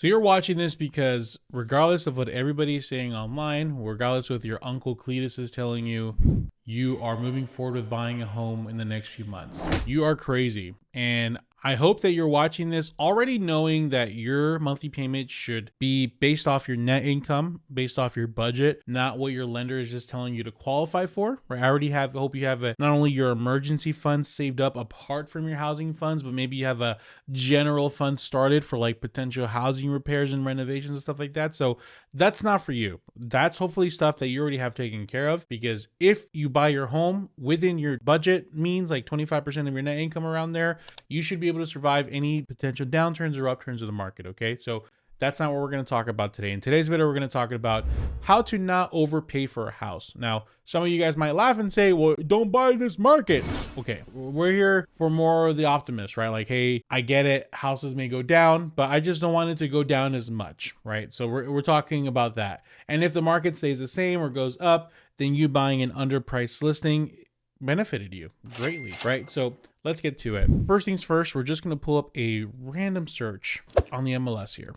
So you're watching this because regardless of what everybody is saying online, regardless of what your uncle Cletus is telling you, you are moving forward with buying a home in the next few months. You are crazy. And I hope that you're watching this already knowing that your monthly payment should be based off your net income, based off your budget, not what your lender is just telling you to qualify for. Right? I hope you have not only your emergency funds saved up apart from your housing funds, but maybe you have a general fund started for like potential housing repairs and renovations and stuff like that. So that's not for you. That's hopefully stuff that you already have taken care of, because if you buy your home within your budget means, like 25% of your net income around there, you should be able to survive any potential downturns or upturns of the market. Okay, so that's not what we're going to talk about today. In today's video, we're going to talk about how to not overpay for a house. Now, some of you guys might laugh and say, well, don't buy this market. Okay, we're here for more of the optimist, right? Like, hey, I get it. Houses may go down, but I just don't want it to go down as much, right? So we're talking about that. And if the market stays the same or goes up, then you buying an underpriced listing benefited you greatly, right? So let's get to it. First things first, we're just going to pull up a random search on the MLS here.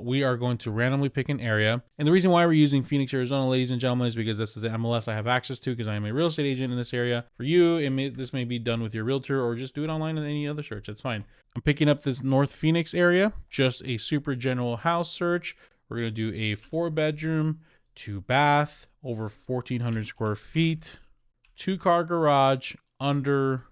We are going to randomly pick an area. And the reason why we're using Phoenix, Arizona, ladies and gentlemen, is because this is the MLS I have access to, because I am a real estate agent in this area. For you, this may be done with your realtor, or just do it online in any other search. That's fine. I'm picking up this North Phoenix area, just a super general house search. We're going to do a 4-bedroom, 2-bath, over 1,400 square feet, 2-car garage, under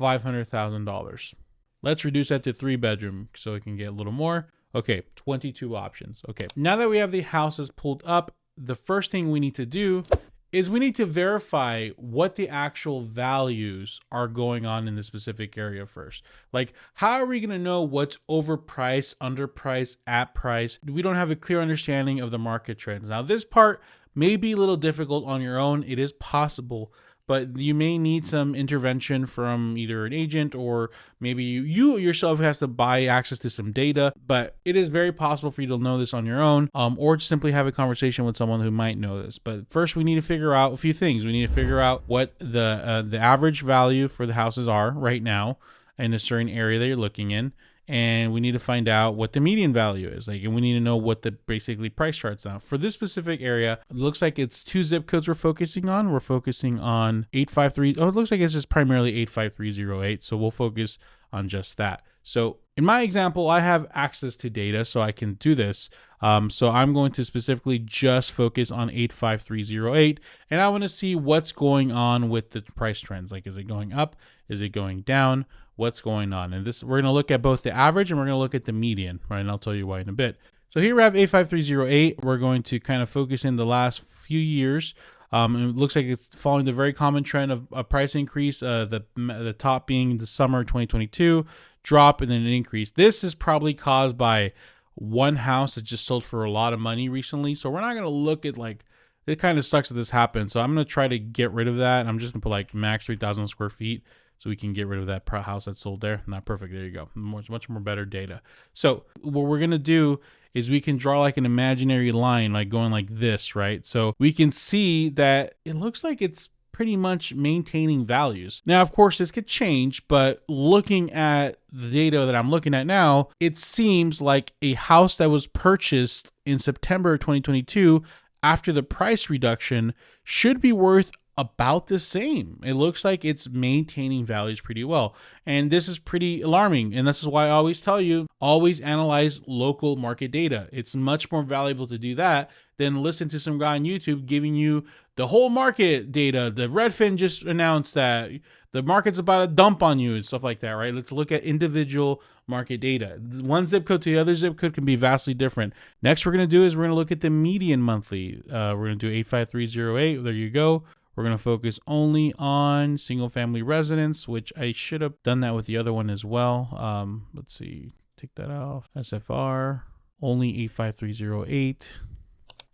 $500,000. Let's reduce that to 3-bedroom so it can get a little more. Okay, 22 options. Okay, now that we have the houses pulled up, the first thing we need to do is we need to verify what the actual values are going on in the specific area first. Like, how are we going to know what's overpriced, underpriced, at price? We don't have a clear understanding of the market trends. Now, this part may be a little difficult on your own. It is possible, but you may need some intervention from either an agent, or maybe you yourself has to buy access to some data. But it is very possible for you to know this on your own, or just simply have a conversation with someone who might know this. But first, we need to figure out a few things. We need to figure out what the average value for the houses are right now in a certain area that you're looking in. And we need to find out what the median value is. And we need to know what the basically price charts are. For this specific area, it looks like it's 2 zip codes we're focusing on. We're focusing on 853. Oh, it looks like it's just primarily 85308. So we'll focus on just that. So in my example, I have access to data, so I can do this. So I'm going to specifically just focus on 85308. And I want to see what's going on with the price trends. Like, is it going up? Is it going down? What's going on? And this, we're going to look at both the average and we're going to look at the median, right? And I'll tell you why in a bit. So here we have 85308. We're going to kind of focus in the last few years. And it looks like it's following the very common trend of a price increase, the top being the summer 2022, drop and then an increase. This is probably caused by one house that just sold for a lot of money recently. So we're not going to look at like, it kind of sucks that this happened. So I'm going to try to get rid of that. I'm just going to put like max 3,000 square feet. So we can get rid of that house that sold there. Not perfect. There you go. Much more better data. So what we're going to do is we can draw like an imaginary line, like going like this, right? So we can see that it looks like it's pretty much maintaining values. Now, of course, this could change, but looking at the data that I'm looking at now, it seems like a house that was purchased in September 2022 after the price reduction should be worth about the same. It looks like it's maintaining values pretty well. And this is pretty alarming. And this is why I always tell you, always analyze local market data. It's much more valuable to do that than listen to some guy on YouTube giving you the whole market data. The Redfin just announced that the market's about to dump on you and stuff like that, right? Let's look at individual market data. One zip code to the other zip code can be vastly different. Next, we're going to do is we're going to look at the median monthly. We're going to do 85308. There you go. We're going to focus only on single family residence, which I should have done that with the other one as well. Let's see, take that off. SFR, only 85308.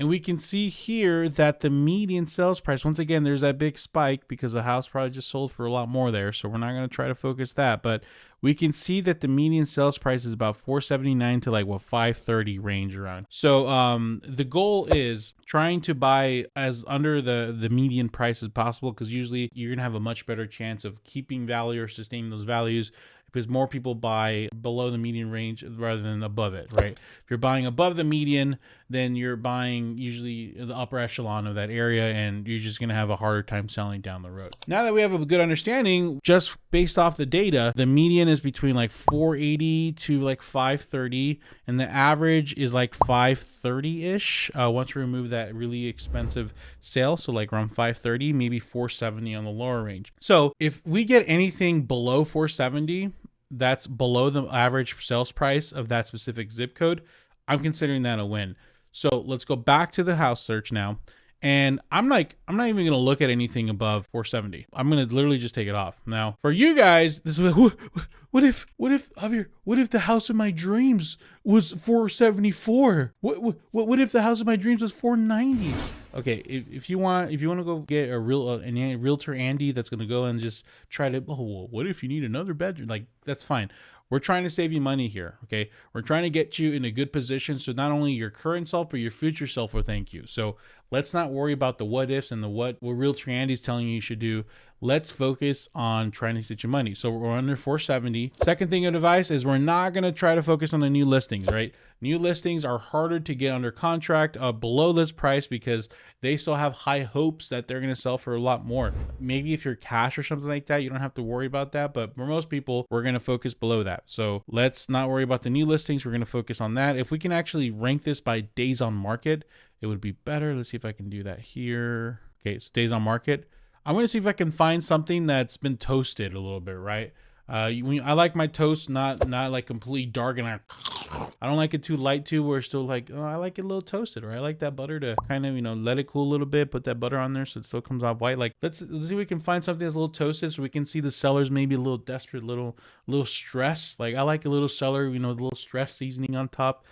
And we can see here that the median sales price, once again, there's that big spike because the house probably just sold for a lot more there. So we're not going to try to focus that, but we can see that the median sales price is about $479 to like what $530 range around. So the goal is trying to buy as under the median price as possible, because usually you're going to have a much better chance of keeping value or sustaining those values because more people buy below the median range rather than above it, right? If you're buying above the median, then you're buying usually the upper echelon of that area, and you're just going to have a harder time selling down the road. Now that we have a good understanding, just based off the data, the median is between like 480 to like 530, and the average is like 530-ish. Once we remove that really expensive sale, so like around 530, maybe 470 on the lower range. So if we get anything below 470, that's below the average sales price of that specific zip code, I'm considering that a win. So let's go back to the house search now. And I'm not even going to look at anything above 470. I'm going to literally just take it off. Now, for you guys, this is what if Javier, what if the house of my dreams was 474? What if the house of my dreams was 490? Okay, if you want to go get a realtor Andy that's going to go and just try to, what if you need another bedroom? Like, that's fine. We're trying to save you money here, okay? We're trying to get you in a good position so not only your current self, but your future self will thank you. So let's not worry about the what ifs and the what Realtor Andy's telling you should do. Let's focus on trying to save you money. So we're under 470. Second thing of advice is we're not going to try to focus on the new listings, right? New listings are harder to get under contract below list price because they still have high hopes that they're going to sell for a lot more. Maybe if you're cash or something like that, you don't have to worry about that. But for most people, we're going to focus below that. So let's not worry about the new listings. We're going to focus on that. If we can actually rank this by days on market, it would be better. Let's see if I can do that here. Okay, it's days on market. I'm going to see if I can find something that's been toasted a little bit, right? I like my toast not like completely dark, and I don't like it too light too, where it's still like, oh, I like it a little toasted, or I like that butter to kind of, let it cool a little bit, put that butter on there so it still comes off white. Like, let's see if we can find something that's a little toasted so we can see the sellers maybe a little desperate, little stress. Like, I like a little seller, a little stress seasoning on top.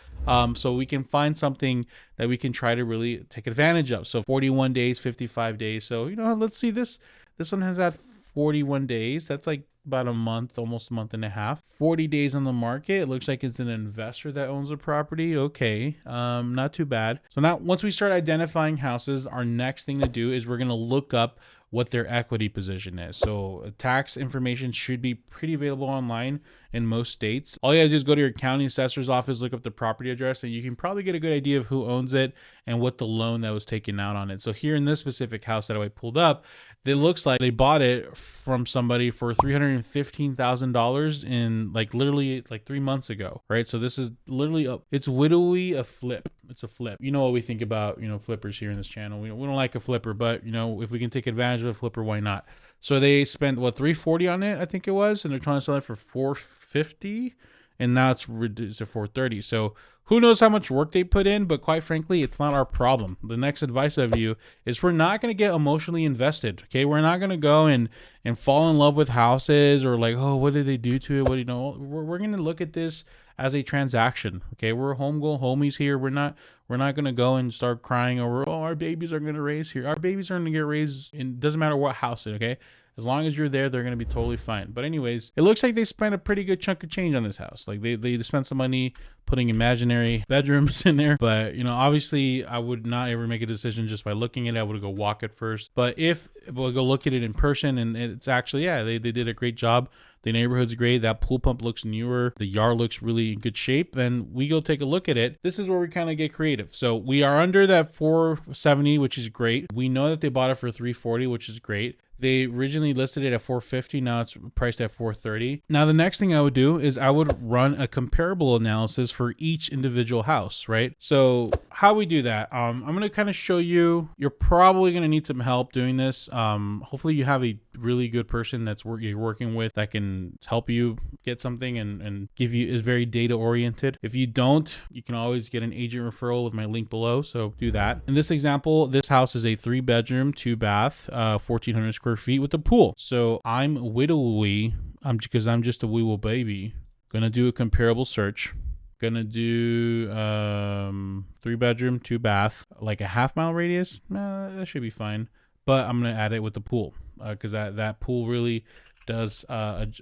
So we can find something that we can try to really take advantage of. So 41 days, 55 days. So, let's see this one has that 41 days. That's like about a month, almost a month and a half. 40 days on the market. It looks like it's an investor that owns the property. Okay, not too bad. So now once we start identifying houses, our next thing to do is we're going to look up what their equity position is. So tax information should be pretty available online in most states. All you have to do is go to your county assessor's office, look up the property address, and you can probably get a good idea of who owns it and what the loan that was taken out on it. So here in this specific house that I pulled up, it looks like they bought it from somebody for $315,000 in literally 3 months ago, right? So this is literally it's literally a flip. It's a flip. You know what we think about, flippers here in this channel. We don't like a flipper, but if we can take advantage of a flipper, why not? So they spent $340 on it, I think it was, and they're trying to sell it for $450, and now it's reduced to $430. So who knows how much work they put in, but quite frankly, it's not our problem. The next advice of you is we're not going to get emotionally invested, okay? We're not going to go and fall in love with houses or like, oh, what did they do to it? We're going to look at this as a transaction, okay? We're homegrown homies here. We're not going to go and start crying over, oh, our babies are going to raise here. Our babies are going to get raised, and it doesn't matter what house it, okay? As long as you're there, they're going to be totally fine. But anyways, it looks like they spent a pretty good chunk of change on this house. Like they spent some money putting imaginary bedrooms in there. But, obviously I would not ever make a decision just by looking at it. I would go walk it first. But if we'll go look at it in person, and it's actually, they did a great job. The neighborhood's great. That pool pump looks newer. The yard looks really in good shape. Then we go take a look at it. This is where we kind of get creative. So we are under that 470, which is great. We know that they bought it for 340, which is great. They originally listed it at 450. Now it's priced at 430. Now the next thing I would do is I would run a comparable analysis for each individual house, right? So how we do that, I'm going to kind of show you. You're probably going to need some help doing this. Hopefully you have a really good person you're working with that can help you get something and give you is very data oriented. If you don't, you can always get an agent referral with my link below. So do that. In this example, this house is a 3-bedroom, 2-bath, 1,400 square feet with a pool. So I'm widowy, because I'm just a wee little baby. Gonna do a comparable search. Gonna do 3-bedroom, 2-bath, like a half-mile radius. That should be fine. But I'm gonna add it with the pool because that pool really does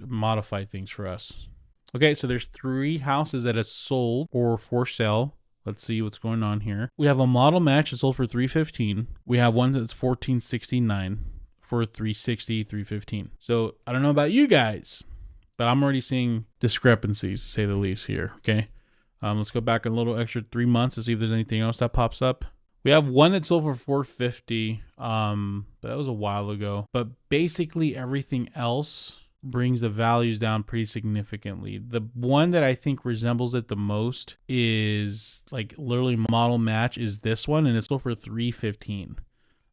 modify things for us. Okay, so there's 3 houses that are sold or for sale. Let's see what's going on here. We have a model match that sold for $315. We have one that's $1,469 for $360, $315. So I don't know about you guys, but I'm already seeing discrepancies, to say the least here. Okay. Let's go back a little extra 3 months to see if there's anything else that pops up. We have one that sold for 450. But that was a while ago. But basically everything else brings the values down pretty significantly. The one that I think resembles it the most is like literally model match is this one, and it sold for 315.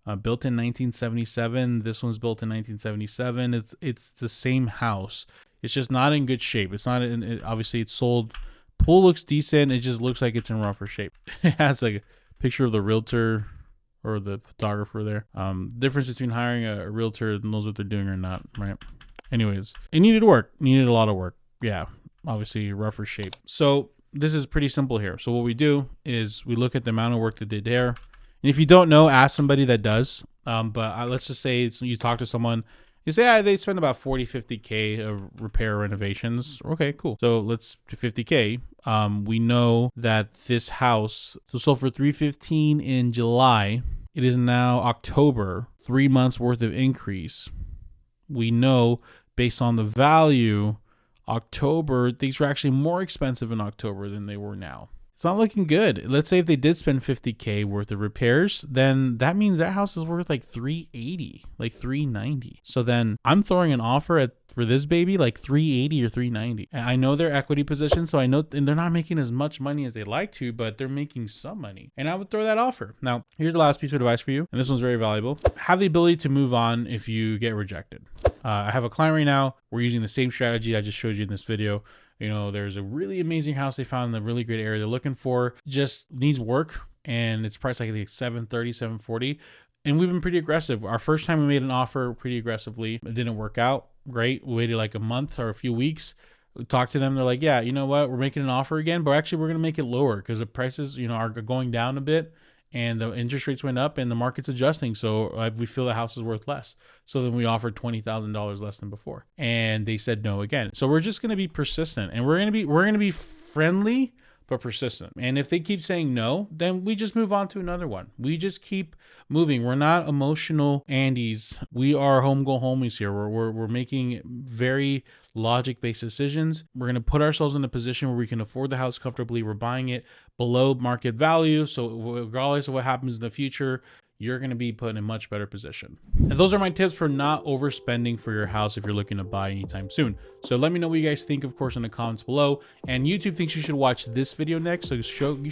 Built in 1977. This one's built in 1977. It's the same house. It's just not in good shape. It's not in, obviously it's sold. Pool looks decent. It just looks like it's in rougher shape. It has like a picture of the realtor or the photographer there. Difference between hiring a realtor that knows what they're doing or not, right? Anyways, it needed work. Needed a lot of work. Yeah, obviously rougher shape. So this is pretty simple here. So what we do is we look at the amount of work that they did there. And if you don't know, ask somebody that does. But let's just say you talk to someone. You say, they spend about 40, 50K of repair renovations. Okay, cool. So let's do 50K. We know that this house sold for 315 in July. It is now October, 3 months worth of increase. We know based on the value, October, things were actually more expensive in October than they were now. It's not looking good. Let's say if they did spend 50K worth of repairs, then that means that house is worth like 380, like 390. So then I'm throwing an offer for this baby like 380 or 390. And I know their equity position, so I know and they're not making as much money as they'd like to, but they're making some money. And I would throw that offer. Now, here's the last piece of advice for you, and this one's very valuable. Have the ability to move on if you get rejected. I have a client right now. We're using the same strategy I just showed you in this video. You know, there's a really amazing house they found in a really great area they're looking for. Just needs work, and it's priced like $730, $740. And we've been pretty aggressive. Our first time we made an offer pretty aggressively. It didn't work out. Great. We waited like a month or a few weeks. We talked to them. They're like, yeah, you know what? We're making an offer again, but actually we're going to make it lower because the prices, are going down a bit. And the interest rates went up and the market's adjusting. So we feel the house is worth less. So then we offered $20,000 less than before. And they said no again. So we're just going to be persistent, and we're going to be friendly, but persistent. And if they keep saying no, then we just move on to another one. We just keep moving. We're not emotional Andes. We are home go homies here. We're making very logic-based decisions. We're going to put ourselves in a position where we can afford the house comfortably. We're buying it below market value. So regardless of what happens in the future, you're going to be put in a much better position. And those are my tips for not overspending for your house if you're looking to buy anytime soon. So let me know what you guys think, of course, in the comments below. And YouTube thinks you should watch this video next. So you should